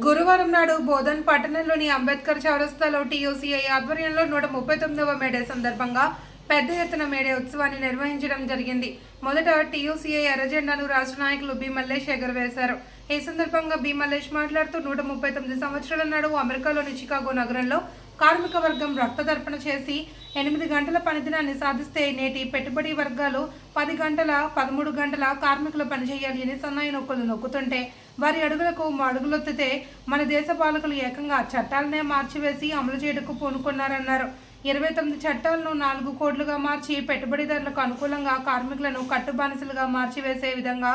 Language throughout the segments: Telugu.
గురువారం నాడు బోధన్ పట్టణంలోని అంబేద్కర్ చౌరస్తాలో టీయూసీఐ ఆధ్వర్యంలో 139వ మేడే సందర్భంగా పెద్ద ఎత్తున మేడే ఉత్సవాన్ని నిర్వహించడం జరిగింది. మొదట టీయూసీఐ ఎర్రజెండాను రాష్ట్ర నాయకులు బి మల్లేష్ ఎగురవేశారు. ఈ సందర్భంగా బి మల్లేష్ మాట్లాడుతూ 139 సంవత్సరాల నాడు అమెరికాలోని చికాగో నగరంలో కార్మిక వర్గం రక్తదర్పణ చేసి 8 గంటల పనిదినాన్ని సాధిస్తే నేటి పెట్టుబడి వర్గాలు 10 గంటల 13 గంటల కార్మికులు పనిచేయాలి అని సన్నాయి నొక్కులు నొక్కుతుంటే వారి అడుగులకు అడుగులొత్తితే మన దేశ పాలకులు ఏకంగా చట్టాలనే మార్చివేసి అమలు చేయటకు పూనుకున్నారన్నారు. 29 చట్టాలను 4 కోడ్లుగా మార్చి పెట్టుబడిదారులకు అనుకూలంగా కార్మికులను కట్టుబానిసలుగా మార్చివేసే విధంగా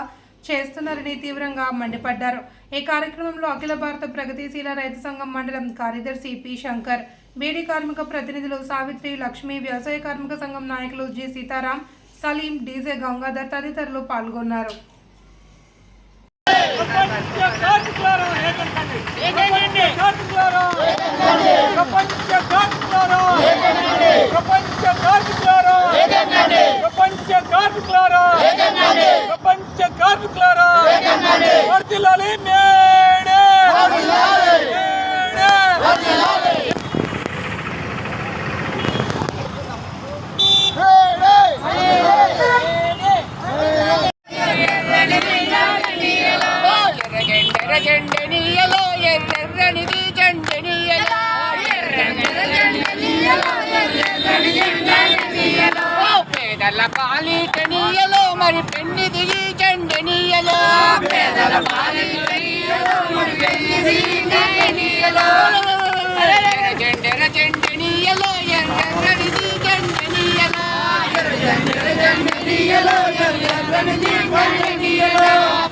చేస్తున్నారని తీవ్రంగా మండిపడ్డారు. ఈ కార్యక్రమంలో అఖిల భారత ప్రగతిశీల రైతు సంఘం మండలం కార్యదర్శి పి శంకర్, బీడీ కార్మిక ప్రతినిధులు సావిత్రి, లక్ష్మి, వ్యవసాయ కార్మిక సంఘం నాయకులు జి సీతారాం, సలీం, డీజే గంగాధర్ తదితరులు పాల్గొన్నారు. పేదల పాలిటనీయలో మరి పెన్ని దిగి చెండనీయలో పేదల పాలిటనీయలో మరి పెన్ని దిగి చెండనీయలో చెండనీయలో ఎర్రనిది చెండనీయలో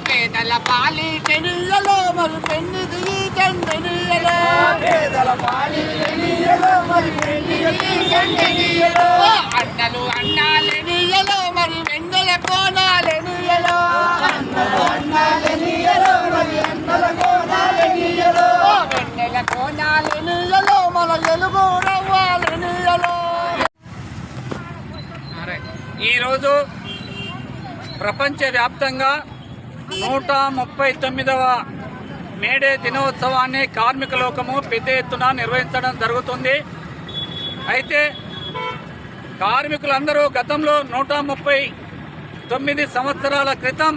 పేదల పాలిటనీయలో మరి పెన్ని దిగి చెండనీయలో పేదల పాలిటనీయలో మరి పెన్ని దిగి చెండనీయలో అన్నలు అన్నాలెనియలో మరి వెన్నెల కోనాలెనియలో అన్నాలెనియలో మరి అన్నల కోనాలెనియలో వెన్నెల కోనాలెనియలో మన ఎలుగు రవ్వాలెనియలో. ఈరోజు ప్రపంచవ్యాప్తంగా 139వ మేడే దినోత్సవాన్ని కార్మిక లోకము పెద్ద ఎత్తున నిర్వహించడం జరుగుతుంది. అయితే కార్మికులందరూ గతంలో 139 సంవత్సరాల క్రితం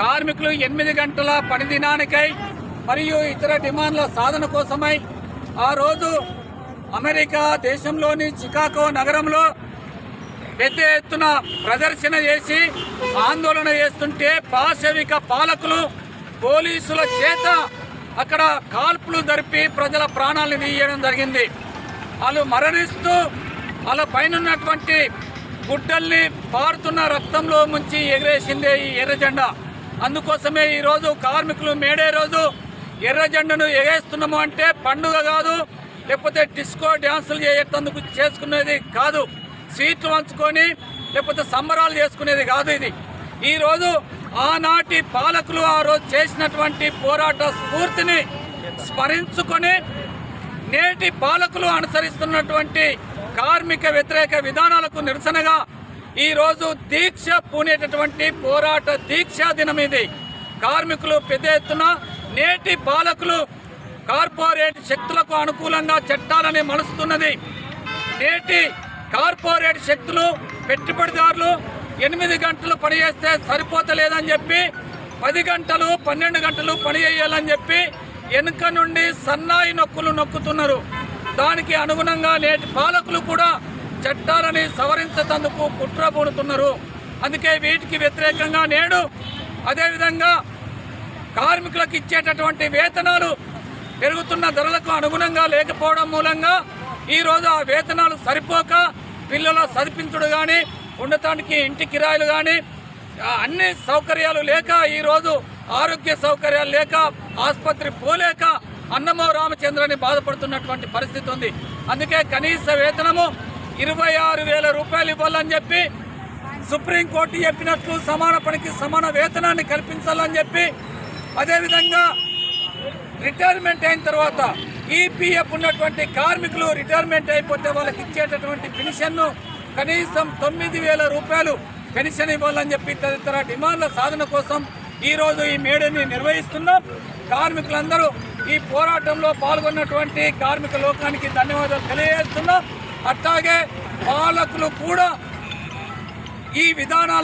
కార్మికులు 8 గంటల పని దినానికై మరియు ఇతర డిమాండ్ల సాధన కోసమై ఆ రోజు అమెరికా దేశంలోని చికాగో నగరంలో పెద్ద ఎత్తున ప్రదర్శన చేసి ఆందోళన చేస్తుంటే పాశవిక పాలకులు పోలీసుల చేత అక్కడ కాల్పులు జరిపి ప్రజల ప్రాణాలను తీయడం జరిగింది. వాళ్ళు మరణిస్తూ వాళ్ళ పైనటువంటి గుడ్డల్ని పారుతున్న రక్తంలో ముంచి ఎగరేసిందే ఈ ఎర్రజెండా. అందుకోసమే ఈరోజు కార్మికులు మేడే రోజు ఎర్రజెండాను ఎగేస్తున్నాము అంటే పండుగ కాదు, లేకపోతే డిస్కో డ్యాన్సులు చేయటందుకు చేసుకునేది కాదు, స్వీట్లు పంచుకొని లేకపోతే సంబరాలు చేసుకునేది కాదు. ఇది ఈరోజు ఆనాటి పాలకులు ఆ రోజు చేసినటువంటి పోరాట స్ఫూర్తిని స్మరించుకొని నేటి పాలకులు అనుసరిస్తున్నటువంటి కార్మిక వ్యతిరేక విధానాలకు నిరసనగా ఈరోజు దీక్ష పూనేటటువంటి పోరాట దీక్షా దినం ఇది. కార్మికులు పెద్ద ఎత్తున నేటి పాలకులు కార్పొరేట్ శక్తులకు అనుకూలంగా చట్టాలని మలుస్తున్నది. నేటి కార్పొరేట్ శక్తులు పెట్టుబడిదారులు 8 గంటలు పని చేస్తే సరిపోతలేదని చెప్పి 10 గంటలు 12 గంటలు పని చేయాలని చెప్పి వెనుక నుండి సన్నాయి నొక్కులు నొక్కుతున్నారు. దానికి అనుగుణంగా నేటి పాలకులు కూడా చట్టాలని సవరించేందుకు కుట్ర పూనుతున్నారు. అందుకే వీటికి వ్యతిరేకంగా నేడు అదేవిధంగా కార్మికులకు ఇచ్చేటటువంటి వేతనాలు పెరుగుతున్న ధరలకు అనుగుణంగా లేకపోవడం మూలంగా ఈరోజు ఆ వేతనాలు సరిపోక పిల్లల చదివించుడు కానీ ఉండటానికి ఇంటి కిరాయిలు కానీ అన్ని సౌకర్యాలు లేక ఈరోజు ఆరోగ్య సౌకర్యాలు లేక ఆసుపత్రి పోలేక అన్నమో రామచంద్రని బాధపడుతున్నటువంటి పరిస్థితి ఉంది. అందుకే కనీస వేతనము 26,000 రూపాయలు ఇవ్వాలని చెప్పి సుప్రీంకోర్టు చెప్పినట్లు సమాన పనికి సమాన వేతనాన్ని కల్పించాలని చెప్పి, అదేవిధంగా రిటైర్మెంట్ అయిన తర్వాత ఈపీఎఫ్ ఉన్నటువంటి కార్మికులు రిటైర్మెంట్ అయిపోతే వాళ్ళకి ఇచ్చేటటువంటి పెన్షన్ను కనీసం 9,000 రూపాయలు పెన్షన్ ఇవ్వాలని చెప్పి తదితర డిమాండ్ల సాధన కోసం ఈరోజు ఈ మేడని నిర్వహిస్తున్నాం. కార్మికులందరూ ఈ పోరాటంలో పాల్గొన్నటువంటి కార్మిక లోకానికి ధన్యవాదాలు తెలియజేస్తున్నాం. అట్లాగే పాలకులు కూడా ఈ విధానాలు